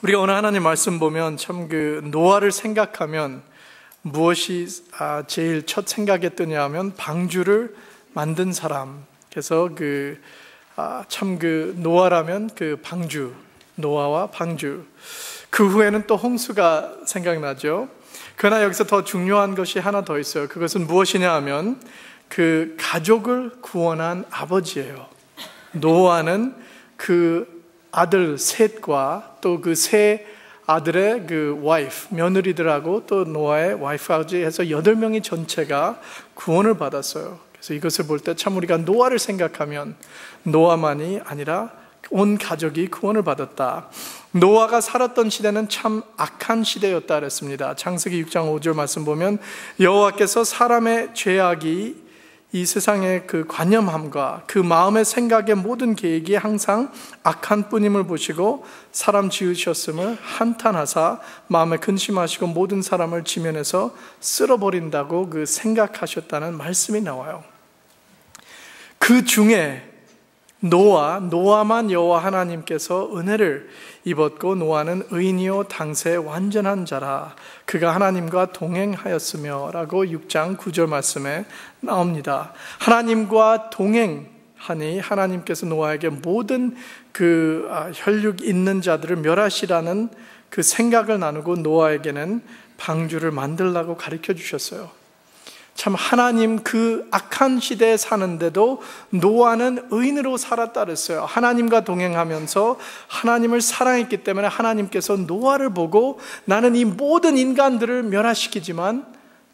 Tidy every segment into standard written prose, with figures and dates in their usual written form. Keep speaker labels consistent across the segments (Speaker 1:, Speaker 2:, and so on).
Speaker 1: 우리가 오늘 하나님 말씀 보면 참 노아를 생각하면 무엇이 제일 첫 생각에 뜨냐 하면 방주를 만든 사람. 그래서 노아라면 방주, 노아와 방주. 그 후에는 또 홍수가 생각나죠. 그러나 여기서 더 중요한 것이 하나 더 있어요. 그것은 무엇이냐 하면 그 가족을 구원한 아버지예요. 노아는 그 아들 셋과 또 그 세 아들의 와이프, 며느리들하고 또 노아의 와이프까지 해서 8명이 전체가 구원을 받았어요. 그래서 이것을 볼 때 참 우리가 노아를 생각하면 노아만이 아니라 온 가족이 구원을 받았다. 노아가 살았던 시대는 참 악한 시대였다 그랬습니다. 창세기 6장 5절 말씀 보면 여호와께서 사람의 죄악이 이 세상의 관념함과 그 마음의 생각의 모든 계획이 항상 악한 뿐임을 보시고 사람 지으셨음을 한탄하사 마음에 근심하시고 모든 사람을 지면에서 쓸어버린다고 생각하셨다는 말씀이 나와요. 그 중에 노아만 여호와 하나님께서 은혜를 입었고 노아는 의인이요 당세 완전한 자라 그가 하나님과 동행하였으며 라고 6장 9절 말씀에 나옵니다. 하나님과 동행하니 하나님께서 노아에게 모든 혈육 있는 자들을 멸하시라는 그 생각을 나누고 노아에게는 방주를 만들라고 가르쳐 주셨어요. 참 하나님 그 악한 시대에 사는데도 노아는 의인으로 살았다 그랬어요. 하나님과 동행하면서 하나님을 사랑했기 때문에 하나님께서 노아를 보고 나는 이 모든 인간들을 멸하시키지만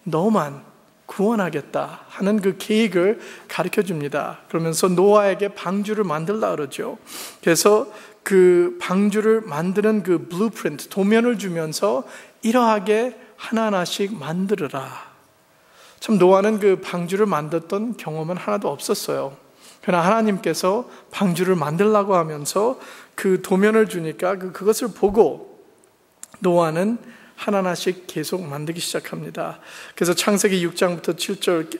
Speaker 1: 너만 구원하겠다 하는 그 계획을 가르쳐 줍니다. 그러면서 노아에게 방주를 만들라 그러죠. 그래서 그 방주를 만드는 그 블루프린트, 도면을 주면서 이러하게 하나하나씩 만들어라. 참 노아는 그 방주를 만들었던 경험은 하나도 없었어요. 그러나 하나님께서 방주를 만들라고 하면서 그 도면을 주니까 그것을 보고 노아는 하나하나씩 계속 만들기 시작합니다. 그래서 창세기 6장부터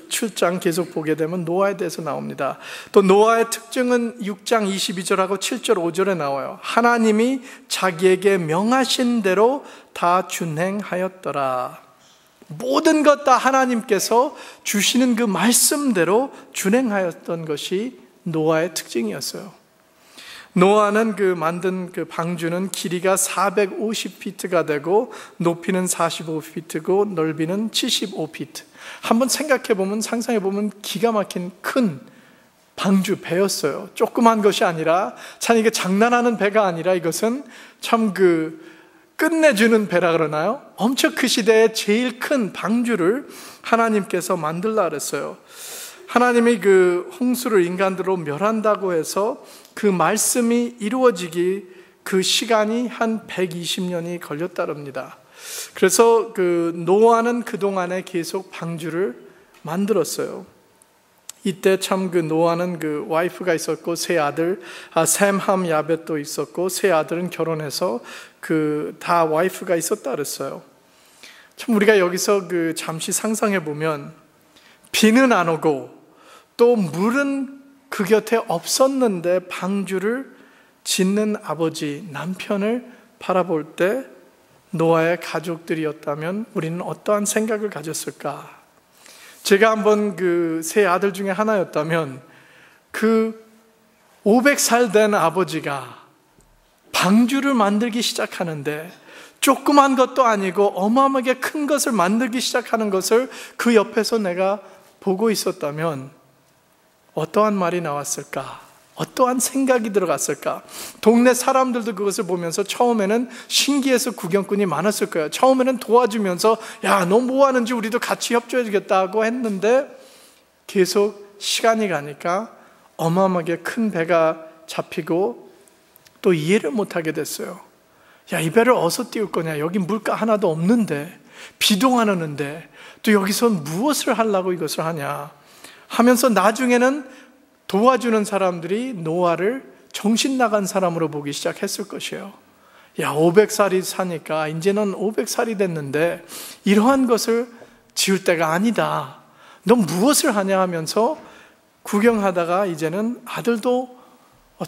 Speaker 1: 7장 계속 보게 되면 노아에 대해서 나옵니다. 또 노아의 특징은 6장 22절하고 7절 5절에 나와요. 하나님이 자기에게 명하신 대로 다 준행하였더라. 모든 것 다 하나님께서 주시는 그 말씀대로 준행하였던 것이 노아의 특징이었어요. 노아는 만든 방주는 길이가 450피트가 되고 높이는 45피트고 넓이는 75피트. 한번 생각해보면 상상해보면 기가 막힌 큰 방주 배였어요. 조그만 것이 아니라 참 이게 장난하는 배가 아니라 이것은 참 끝내주는 배라 그러나요? 엄청 그 시대에 제일 큰 방주를 하나님께서 만들라 그랬어요. 하나님이 홍수를 인간들로 멸한다고 해서 그 말씀이 이루어지기 그 시간이 한 120년이 걸렸다랍니다. 그래서 노아는 그동안에 계속 방주를 만들었어요. 이때 참 노아는 와이프가 있었고 세 아들 셈, 함, 야벳도 있었고 세 아들은 결혼해서 다 와이프가 있었다 그랬어요. 참 우리가 여기서 잠시 상상해 보면 비는 안 오고 또 물은 그 곁에 없었는데 방주를 짓는 아버지, 남편을 바라볼 때 노아의 가족들이었다면 우리는 어떠한 생각을 가졌을까? 제가 한번 세 아들 중에 하나였다면 500살 된 아버지가 방주를 만들기 시작하는데 조그만 것도 아니고 어마어마하게 큰 것을 만들기 시작하는 것을 그 옆에서 내가 보고 있었다면 어떠한 말이 나왔을까? 어떠한 생각이 들어갔을까? 동네 사람들도 그것을 보면서 처음에는 신기해서 구경꾼이 많았을 거예요. 처음에는 도와주면서 야, 너 뭐 하는지 우리도 같이 협조해주겠다고 했는데 계속 시간이 가니까 어마어마하게 큰 배가 잡히고 또 이해를 못하게 됐어요. 야, 이 배를 어디서 띄울 거냐? 여기 물가 하나도 없는데 비도 안 오는데 또 여기서 무엇을 하려고 이것을 하냐 하면서 나중에는 도와주는 사람들이 노아를 정신 나간 사람으로 보기 시작했을 것이에요. 야, 500살이 사니까 이제는 500살이 됐는데 이러한 것을 지을 때가 아니다. 넌 무엇을 하냐 하면서 구경하다가 이제는 아들도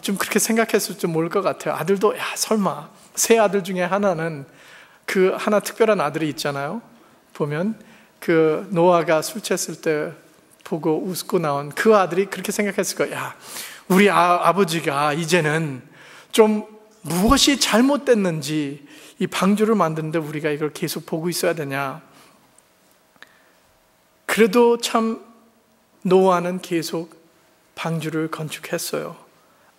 Speaker 1: 좀 그렇게 생각했을지 모를 것 같아요. 아들도 설마 세 아들 중에 하나는 그 하나 특별한 아들이 있잖아요. 보면 그 노아가 술 취했을 때 보고 웃고 나온 그 아들이 그렇게 생각했을 거야. 우리 아버지가 이제는 좀 무엇이 잘못됐는지 이 방주를 만드는데 우리가 이걸 계속 보고 있어야 되냐. 그래도 참 노아는 계속 방주를 건축했어요.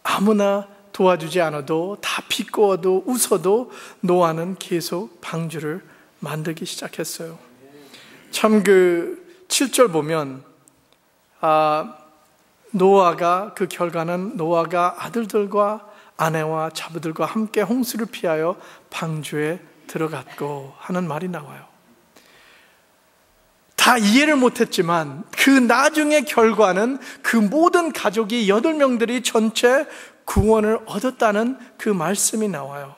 Speaker 1: 아무나 도와주지 않아도 다 비꼬아도 웃어도 노아는 계속 방주를 만들기 시작했어요. 참 그 7절 보면 노아가 그 결과는 노아가 아들들과 아내와 자부들과 함께 홍수를 피하여 방주에 들어갔고 하는 말이 나와요. 다 이해를 못했지만 그 나중의 결과는 그 모든 가족이 8명들이 전체 구원을 얻었다는 그 말씀이 나와요.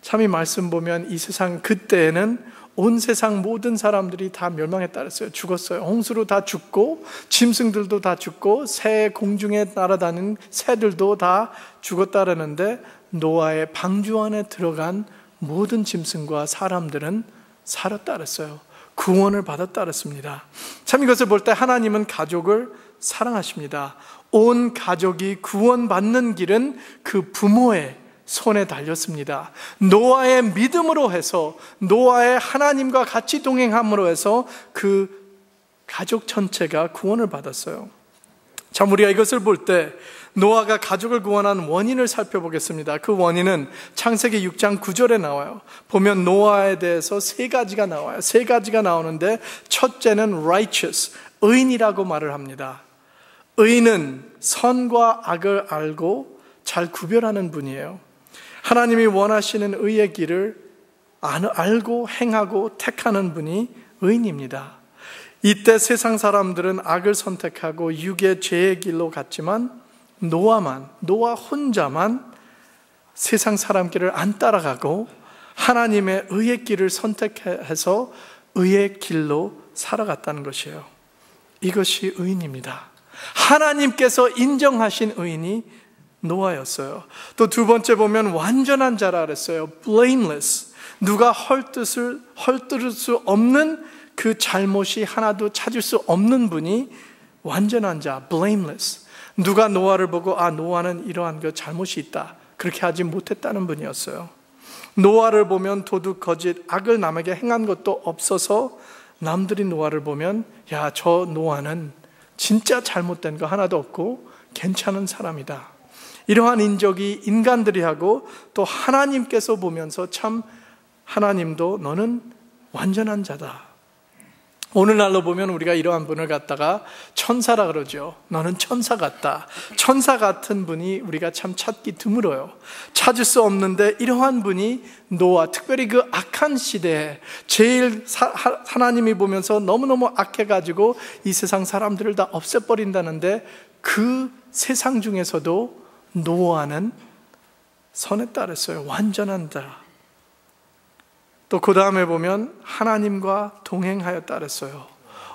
Speaker 1: 참 이 말씀 보면 이 세상 그때에는 온 세상 모든 사람들이 다 멸망했다 그랬어요. 죽었어요. 홍수로 다 죽고 짐승들도 다 죽고 새 공중에 날아다니는 새들도 다 죽었다 그러는데 노아의 방주 안에 들어간 모든 짐승과 사람들은 살았다 그랬어요. 구원을 받았다 그랬습니다. 참 이것을 볼 때 하나님은 가족을 사랑하십니다. 온 가족이 구원받는 길은 그 부모의 손에 달렸습니다. 노아의 믿음으로 해서 노아의 하나님과 같이 동행함으로 해서 그 가족 전체가 구원을 받았어요. 참 우리가 이것을 볼 때 노아가 가족을 구원한 원인을 살펴보겠습니다. 그 원인은 창세기 6장 9절에 나와요. 보면 노아에 대해서 3가지가 나와요. 3가지가 나오는데 첫째는 righteous, 의인이라고 말을 합니다. 의인은 선과 악을 알고 잘 구별하는 분이에요. 하나님이 원하시는 의의 길을 알고 행하고 택하는 분이 의인입니다. 이때 세상 사람들은 악을 선택하고 육의 죄의 길로 갔지만 노아 혼자만 세상 사람 길을 안 따라가고 하나님의 의의 길을 선택해서 의의 길로 살아갔다는 것이에요. 이것이 의인입니다. 하나님께서 인정하신 의인이 노아였어요. 또 두 번째 보면 완전한 자라 그랬어요. blameless. 누가 헐뜯을 수 없는 그 잘못이 하나도 찾을 수 없는 분이 완전한 자, blameless. 누가 노아를 보고 노아는 이러한 그 잘못이 있다, 그렇게 하지 못했다는 분이었어요. 노아를 보면 도둑, 거짓, 악을 남에게 행한 것도 없어서 남들이 노아를 보면 저 노아는 진짜 잘못된 거 하나도 없고 괜찮은 사람이다, 이러한 인적이 인간들이 하고 또 하나님께서 보면서 참 하나님도 너는 완전한 자다. 오늘날로 보면 우리가 이러한 분을 갖다가 천사라 그러죠. 너는 천사 같다. 천사 같은 분이 우리가 참 찾기 드물어요. 찾을 수 없는데 이러한 분이 노아, 특별히 그 악한 시대에 제일 하나님이 보면서 너무너무 악해가지고 이 세상 사람들을 다 없애버린다는데 그 세상 중에서도 노아는 선에 따랐어요. 완전한 자. 또 그 다음에 보면 하나님과 동행하였다 그랬어요.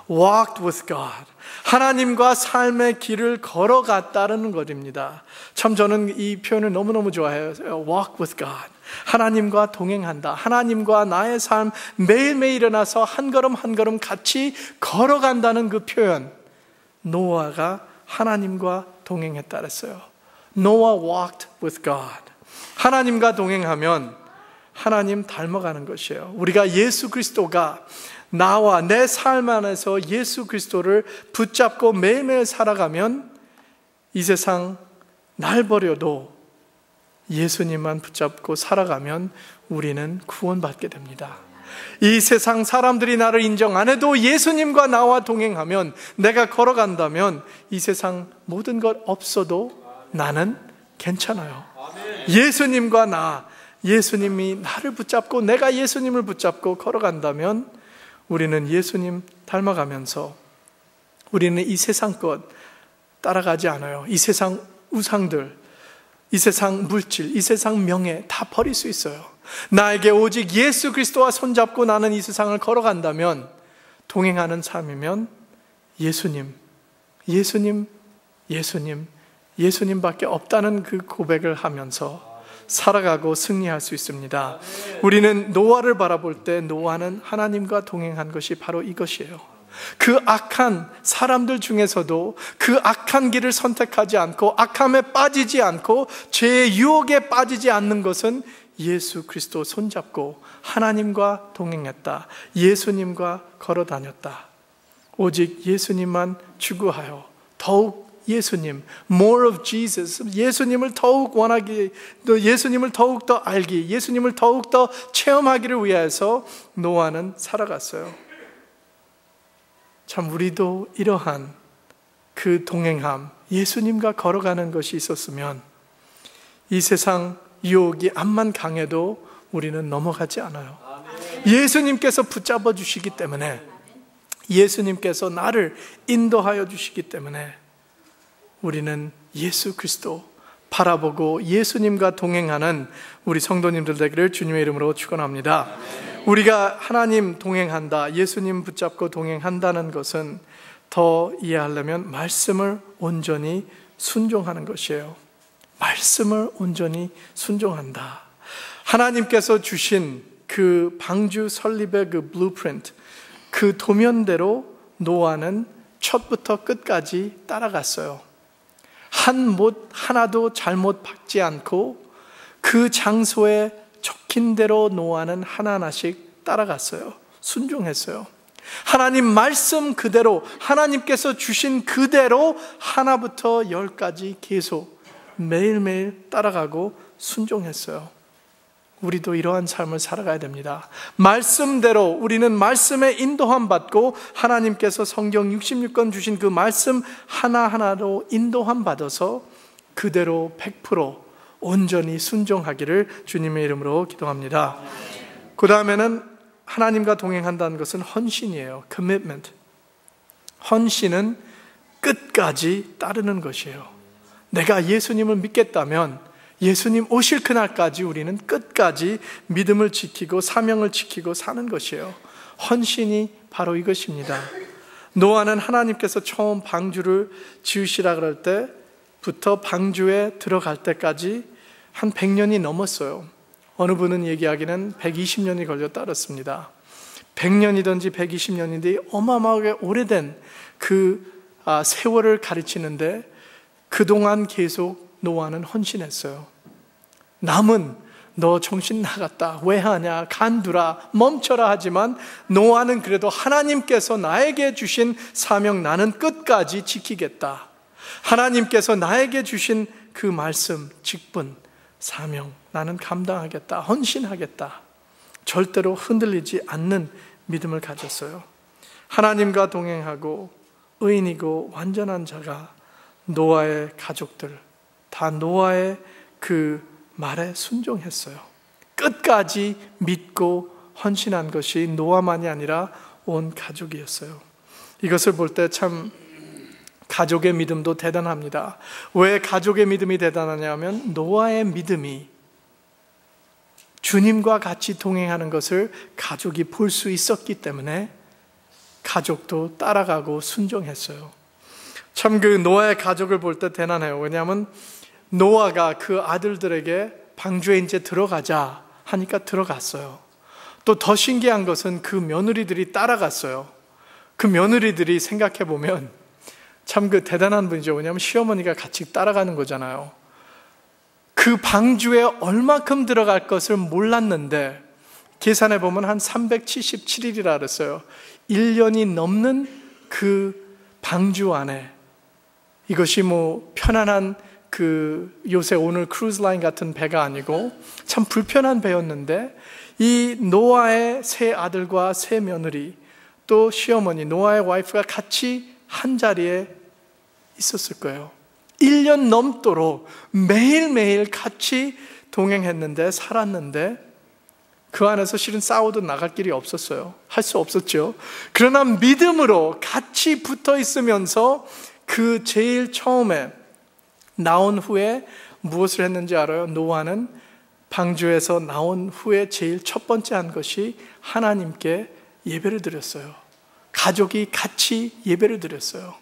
Speaker 1: Walked with God. 하나님과 삶의 길을 걸어갔다는 것입니다. 참 저는 이 표현을 너무너무 좋아해요. Walk with God. 하나님과 동행한다. 하나님과 나의 삶 매일매일 일어나서 한 걸음 한 걸음 같이 걸어간다는 그 표현. 노아가 하나님과 동행했다 그랬어요. Noah walked with God. 하나님과 동행하면 하나님 닮아가는 것이에요. 우리가 예수 그리스도가 나와 내 삶 안에서 예수 그리스도를 붙잡고 매일매일 살아가면 이 세상 날 버려도 예수님만 붙잡고 살아가면 우리는 구원받게 됩니다. 이 세상 사람들이 나를 인정 안 해도 예수님과 나와 동행하면, 내가 걸어간다면 이 세상 모든 것 없어도 나는 괜찮아요. 예수님과 예수님이 나를 붙잡고 내가 예수님을 붙잡고 걸어간다면 우리는 예수님 닮아가면서 우리는 이 세상 것 따라가지 않아요. 이 세상 우상들, 이 세상 물질, 이 세상 명예 다 버릴 수 있어요. 나에게 오직 예수 그리스도와 손잡고 나는 이 세상을 걸어간다면, 동행하는 삶이면 예수님, 예수님, 예수님, 예수님밖에 없다는 그 고백을 하면서 살아가고 승리할 수 있습니다. 우리는 노아를 바라볼 때 노아는 하나님과 동행한 것이 바로 이것이에요. 그 악한 사람들 중에서도 그 악한 길을 선택하지 않고 악함에 빠지지 않고 죄의 유혹에 빠지지 않는 것은 예수 그리스도 손잡고 하나님과 동행했다. 예수님과 걸어 다녔다. 오직 예수님만 추구하여 더욱 예수님, more of Jesus, 예수님을 더욱 원하기, 또 예수님을 더욱 더 알기, 예수님을 더욱 더 체험하기를 위해서 노아는 살아갔어요. 참 우리도 이러한 그 동행함, 예수님과 걸어가는 것이 있었으면 이 세상 유혹이 암만 강해도 우리는 넘어가지 않아요. 예수님께서 붙잡아 주시기 때문에, 예수님께서 나를 인도하여 주시기 때문에 우리는 예수 그리스도 바라보고 예수님과 동행하는 우리 성도님들 되기를 주님의 이름으로 축원합니다. 우리가 하나님 동행한다, 예수님 붙잡고 동행한다는 것은 더 이해하려면 말씀을 온전히 순종하는 것이에요. 말씀을 온전히 순종한다. 하나님께서 주신 그 방주 설립의 그 블루프린트, 그 도면대로 노아는 첫부터 끝까지 따라갔어요. 한 못 하나도 잘못 박지 않고 그 장소에 적힌 대로 노아는 하나하나씩 따라갔어요. 순종했어요. 하나님 말씀 그대로, 하나님께서 주신 그대로 하나부터 열까지 계속 매일매일 따라가고 순종했어요. 우리도 이러한 삶을 살아가야 됩니다. 말씀대로 우리는 말씀에 인도함 받고 하나님께서 성경 66권 주신 그 말씀 하나하나로 인도함 받아서 그대로 100% 온전히 순종하기를 주님의 이름으로 기도합니다. 그 다음에는 하나님과 동행한다는 것은 헌신이에요. commitment. 헌신은 끝까지 따르는 것이에요. 내가 예수님을 믿겠다면 예수님 오실 그날까지 우리는 끝까지 믿음을 지키고 사명을 지키고 사는 것이에요. 헌신이 바로 이것입니다. 노아는 하나님께서 처음 방주를 지으시라 그럴 때부터 방주에 들어갈 때까지 한 100년이 넘었어요. 어느 분은 얘기하기는 120년이 걸렸다 그랬습니다. 100년이든지 120년인데 어마어마하게 오래된 그 세월을 가르치는데 그동안 계속 노아는 헌신했어요. 남은 너 정신 나갔다, 왜 하냐, 간두라, 멈춰라 하지만 노아는 그래도 하나님께서 나에게 주신 사명 나는 끝까지 지키겠다. 하나님께서 나에게 주신 그 말씀, 직분, 사명 나는 감당하겠다, 헌신하겠다. 절대로 흔들리지 않는 믿음을 가졌어요. 하나님과 동행하고 의인이고 완전한 자가 노아의 가족들 다 노아의 그 말에 순종했어요. 끝까지 믿고 헌신한 것이 노아만이 아니라 온 가족이었어요. 이것을 볼 때 참 가족의 믿음도 대단합니다. 왜 가족의 믿음이 대단하냐면 노아의 믿음이 주님과 같이 동행하는 것을 가족이 볼 수 있었기 때문에 가족도 따라가고 순종했어요. 참 그 노아의 가족을 볼 때 대단해요. 왜냐하면 노아가 그 아들들에게 방주에 이제 들어가자 하니까 들어갔어요. 또 더 신기한 것은 그 며느리들이 따라갔어요. 그 며느리들이 생각해 보면 참 그 대단한 분이죠. 왜냐하면 시어머니가 같이 따라가는 거잖아요. 그 방주에 얼마큼 들어갈 것을 몰랐는데 계산해 보면 한 377일이라 그랬어요. 1년이 넘는 그 방주 안에 이것이 뭐 편안한 그 요새 오늘 크루즈 라인 같은 배가 아니고 참 불편한 배였는데 이 노아의 세 아들과 세 며느리 또 시어머니 노아의 와이프가 같이 한 자리에 있었을 거예요. 1년 넘도록 매일매일 같이 동행했는데 살았는데 그 안에서 실은 싸워도 나갈 길이 없었어요. 할 수 없었죠. 그러나 믿음으로 같이 붙어 있으면서 그 제일 처음에 나온 후에 무엇을 했는지 알아요? 노아는 방주에서 나온 후에 제일 첫 번째 한 것이 하나님께 예배를 드렸어요. 가족이 같이 예배를 드렸어요.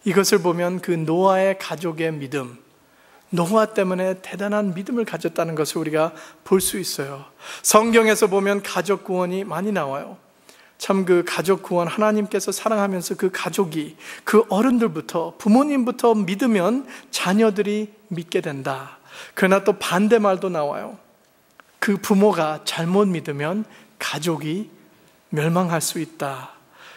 Speaker 1: 이것을 보면 그 노아의 가족의 믿음, 노아 때문에 대단한 믿음을 가졌다는 것을 우리가 볼 수 있어요. 성경에서 보면 가족 구원이 많이 나와요. 참 그 가족 구원, 하나님께서 사랑하면서 그 가족이, 그 어른들부터, 부모님부터 믿으면 자녀들이 믿게 된다. 그러나 또 반대 말도 나와요. 그 부모가 잘못 믿으면 가족이 멸망할 수 있다.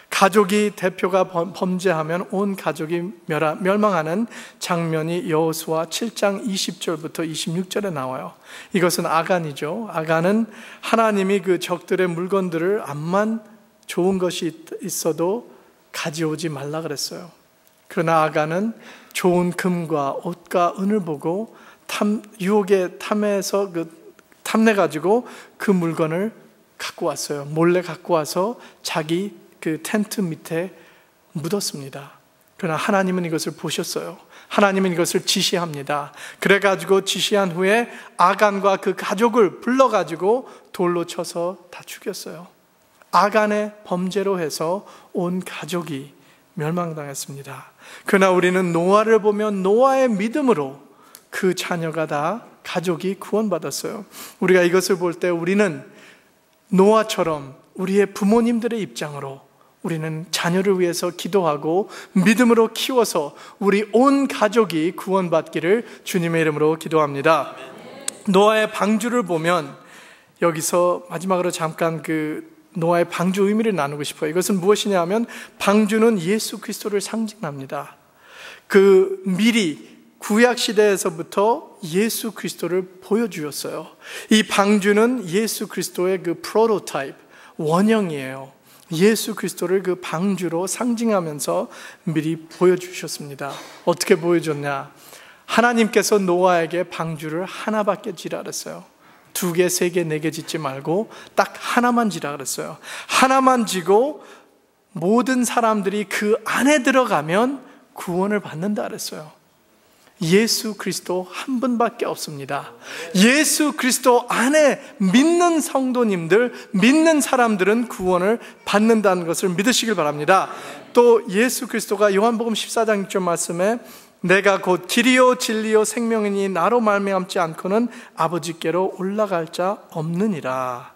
Speaker 1: 가족이 대표가 범죄하면 온 가족이 멸망하는 장면이 여호수아 7장 20절부터 26절에 나와요. 이것은 아간이죠. 아간은 하나님이 그 적들의 물건들을 암만 좋은 것이 있어도 가져오지 말라 그랬어요. 그러나 아간은 좋은 금과 옷과 은을 보고 유혹에 탐내가지고 그 물건을 갖고 왔어요. 몰래 갖고 와서 자기 그 텐트 밑에 묻었습니다. 그러나 하나님은 이것을 보셨어요. 하나님은 이것을 지시합니다. 그래가지고 지시한 후에 아간과 그 가족을 불러가지고 돌로 쳐서 다 죽였어요. 아간의 범죄로 해서 온 가족이 멸망당했습니다. 그러나 우리는 노아를 보면 노아의 믿음으로 그 자녀가 다 가족이 구원받았어요. 우리가 이것을 볼 때 우리는 노아처럼 우리의 부모님들의 입장으로 우리는 자녀를 위해서 기도하고 믿음으로 키워서 우리 온 가족이 구원받기를 주님의 이름으로 기도합니다. 노아의 방주를 보면 여기서 마지막으로 잠깐 그 노아의 방주 의미를 나누고 싶어요. 이것은 무엇이냐 하면 방주는 예수 그리스도를 상징합니다. 그 미리 구약 시대에서부터 예수 그리스도를 보여주었어요. 이 방주는 예수 그리스도의 그 프로토타입, 원형이에요. 예수 그리스도를 그 방주로 상징하면서 미리 보여주셨습니다. 어떻게 보여줬냐? 하나님께서 노아에게 방주를 하나밖에 지라 그랬어요. 2개, 3개, 4개 짓지 말고 딱 하나만 지라 그랬어요. 하나만 지고 모든 사람들이 그 안에 들어가면 구원을 받는다 그랬어요. 예수 그리스도 한 분밖에 없습니다. 예수 그리스도 안에 믿는 성도님들, 믿는 사람들은 구원을 받는다는 것을 믿으시길 바랍니다. 또 예수 그리스도가 요한복음 14장 6절 말씀에 내가 곧 길이요 진리요 생명이니 나로 말미암지 않고는 아버지께로 올라갈 자 없느니라.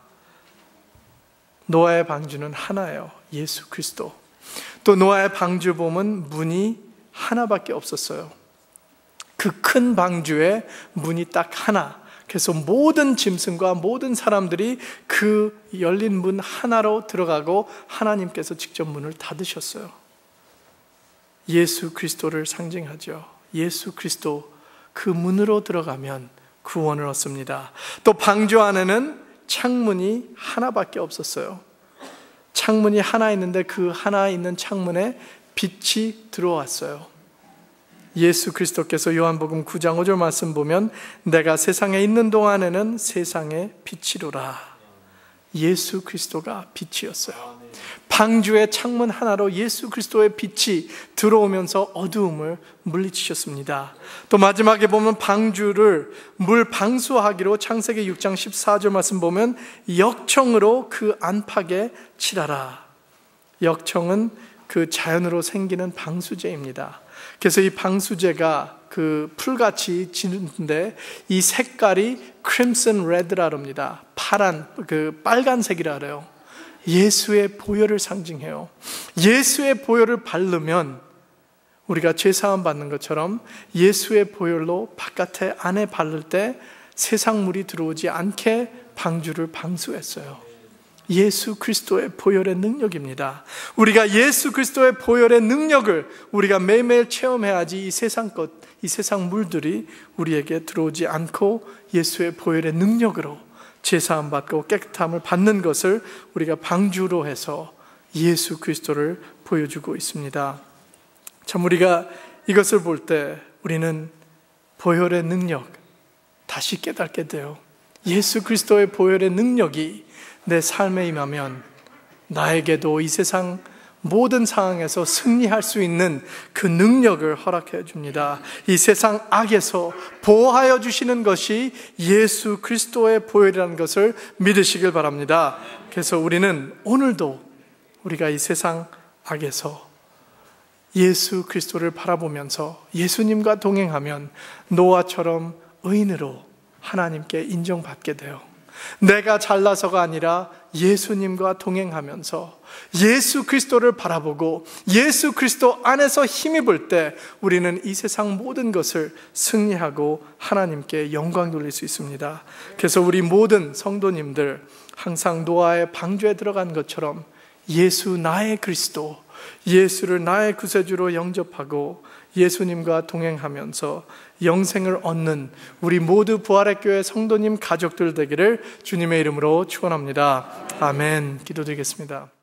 Speaker 1: 노아의 방주는 하나예요. 예수 그리스도. 또 노아의 방주 보면 문이 하나밖에 없었어요. 그 큰 방주에 문이 딱 하나. 그래서 모든 짐승과 모든 사람들이 그 열린 문 하나로 들어가고 하나님께서 직접 문을 닫으셨어요. 예수 그리스도를 상징하죠. 예수 그리스도 그 문으로 들어가면 구원을 얻습니다. 또 방주 안에는 창문이 하나밖에 없었어요. 창문이 하나 있는데 그 하나 있는 창문에 빛이 들어왔어요. 예수 그리스도께서 요한복음 9장 5절 말씀 보면 내가 세상에 있는 동안에는 세상의 빛이로라. 예수 그리스도가 빛이었어요. 방주의 창문 하나로 예수 그리스도의 빛이 들어오면서 어두움을 물리치셨습니다. 또 마지막에 보면 방주를 물 방수하기로 창세기 6장 14절 말씀 보면 역청으로 그 안팎에 칠하라. 역청은 그 자연으로 생기는 방수제입니다. 그래서 이 방수제가 그 풀같이 지는데 이 색깔이 크림슨 레드라 합니다. 파란, 그 빨간색이라 그래요. 예수의 보혈을 상징해요. 예수의 보혈을 바르면 우리가 죄사함 받는 것처럼 예수의 보혈로 바깥에 안에 바를 때 세상 물이 들어오지 않게 방주를 방수했어요. 예수 그리스도의 보혈의 능력입니다. 우리가 예수 그리스도의 보혈의 능력을 우리가 매일매일 체험해야지 이 세상 것, 이 세상 물들이 우리에게 들어오지 않고 예수의 보혈의 능력으로 제사함 받고 깨끗함을 받는 것을 우리가 방주로 해서 예수 그리스도를 보여주고 있습니다. 참 우리가 이것을 볼 때 우리는 보혈의 능력 다시 깨닫게 돼요. 예수 그리스도의 보혈의 능력이 내 삶에 임하면 나에게도 이 세상 모든 상황에서 승리할 수 있는 그 능력을 허락해 줍니다. 이 세상 악에서 보호하여 주시는 것이 예수 그리스도의 보혈이라는 것을 믿으시길 바랍니다. 그래서 우리는 오늘도 우리가 이 세상 악에서 예수 그리스도를 바라보면서 예수님과 동행하면 노아처럼 의인으로 하나님께 인정받게 돼요. 내가 잘나서가 아니라 예수님과 동행하면서 예수 그리스도를 바라보고 예수 그리스도 안에서 힘입을 때 우리는 이 세상 모든 것을 승리하고 하나님께 영광 돌릴 수 있습니다. 그래서 우리 모든 성도님들 항상 노아의 방주에 들어간 것처럼 예수 나의 그리스도, 예수를 나의 구세주로 영접하고 예수님과 동행하면서 영생을 얻는 우리 모두 부활의 교회 성도님 가족들 되기를 주님의 이름으로 축원합니다. 아멘. 기도드리겠습니다.